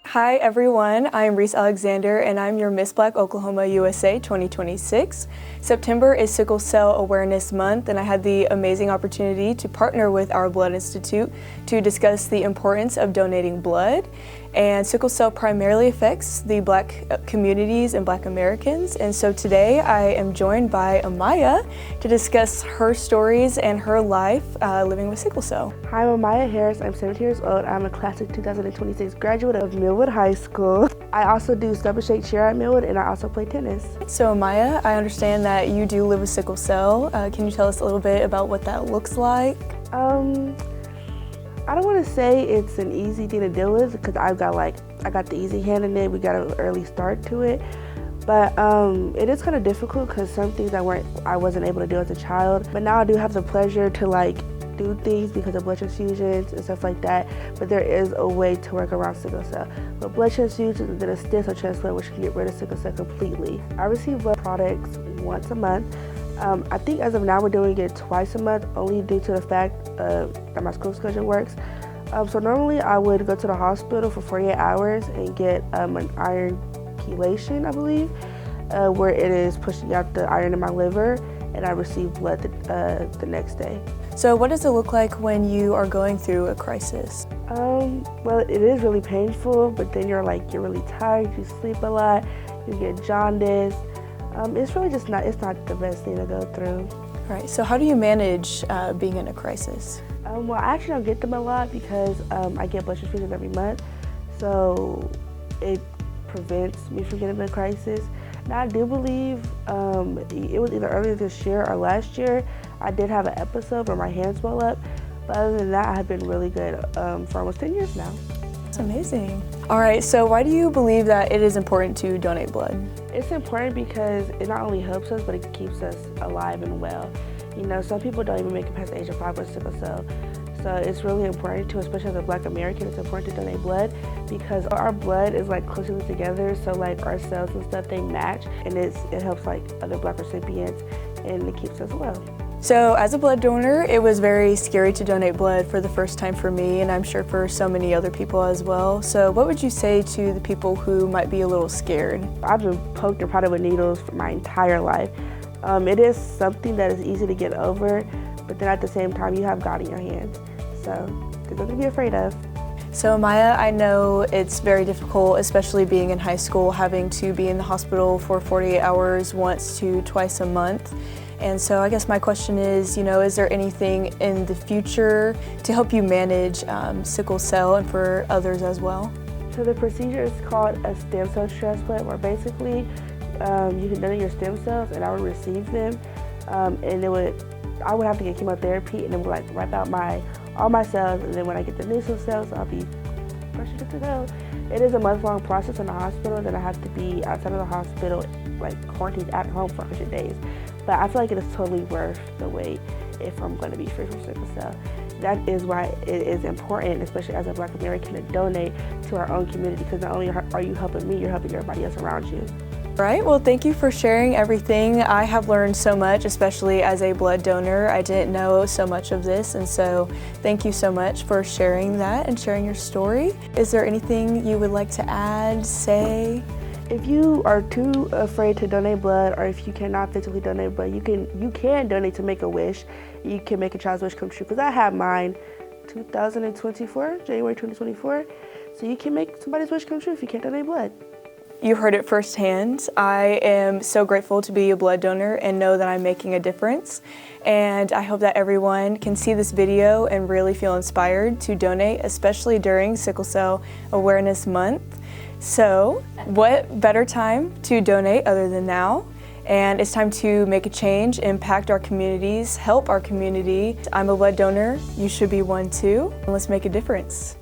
Hi everyone, I'm Reese Alexander and I'm your Miss Black Oklahoma USA 2026. September is Sickle Cell Awareness Month and I had the amazing opportunity to partner with our Blood Institute to discuss the importance of donating blood. And sickle cell primarily affects the Black communities and Black Americans. And so today I am joined by Amaya to discuss her stories and her life living with sickle cell. Hi, I'm Amaya Harris. I'm 17 years old. I'm a class of 2026 graduate of Millwood High School. I also do step and shake chair at Millwood, and I also play tennis. So Amaya, I understand that you do live with sickle cell. Can you tell us a little bit about what that looks like? I don't want to say it's an easy thing to deal with because I got the easy hand in it. We got an early start to it, but it is kind of difficult because some things I wasn't able to do as a child. But now I do have the pleasure to do things because of blood transfusions and stuff like that. But there is a way to work around sickle cell. But blood transfusions and then a stem cell transplant, which can get rid of sickle cell completely. I receive blood products once a month. I think as of now we're doing it twice a month, only due to the fact that my school schedule works. So normally I would go to the hospital for 48 hours and get an iron chelation, I believe, where it is pushing out the iron in my liver, and I receive blood the next day. So what does it look like when you are going through a crisis? Well, it is really painful, but then you're really tired, you sleep a lot, you get jaundice. It's really just not the best thing to go through. All right, so how do you manage being in a crisis? Well, I actually don't get them a lot because I get blood transfusions every month, so it prevents me from getting in a crisis. Now, I do believe it was either earlier this year or last year, I did have an episode where my hands swelled up, but other than that, I have been really good for almost 10 years now. That's amazing. All right, so why do you believe that it is important to donate blood? It's important because it not only helps us, but it keeps us alive and well. You know, some people don't even make it past the age of 5 with sickle cell. So it's really important to, especially as a Black American, it's important to donate blood because our blood is closely together. So our cells and stuff, they match, and it helps other Black recipients, and it keeps us well. So as a blood donor, it was very scary to donate blood for the first time for me, and I'm sure for so many other people as well. So what would you say to the people who might be a little scared? I've been poked and prodded with needles for my entire life. It is something that is easy to get over, but then at the same time, you have God in your hands. So there's nothing to be afraid of. So Maya, I know it's very difficult, especially being in high school, having to be in the hospital for 48 hours once to twice a month. And so I guess my question is, is there anything in the future to help you manage sickle cell and for others as well? So the procedure is called a stem cell transplant, where basically you can donate your stem cells and I would receive them, and I would have to get chemotherapy, and it would wipe out all my cells, and then when I get the new cells, I'll be fresh and good to go. It is a month-long process in the hospital, then I have to be outside of the hospital, quarantined at home for 100 days. But I feel like it is totally worth the wait if I'm going to be free from sickle cell. That is why it is important, especially as a Black American, to donate to our own community, because not only are you helping me, you're helping everybody else around you. Right, well thank you for sharing everything. I have learned so much, especially as a blood donor. I didn't know so much of this, and so thank you so much for sharing that and sharing your story. Is there anything you would like to add, say? If you are too afraid to donate blood, or if you cannot physically donate blood, you can donate to make a wish. You can make a child's wish come true, because I had mine 2024, January 2024. So you can make somebody's wish come true if you can't donate blood. You heard it firsthand. I am so grateful to be a blood donor and know that I'm making a difference. And I hope that everyone can see this video and really feel inspired to donate, especially during Sickle Cell Awareness Month. So what better time to donate other than now? And it's time to make a change, impact our communities, help our community. I'm a blood donor, you should be one too. And let's make a difference.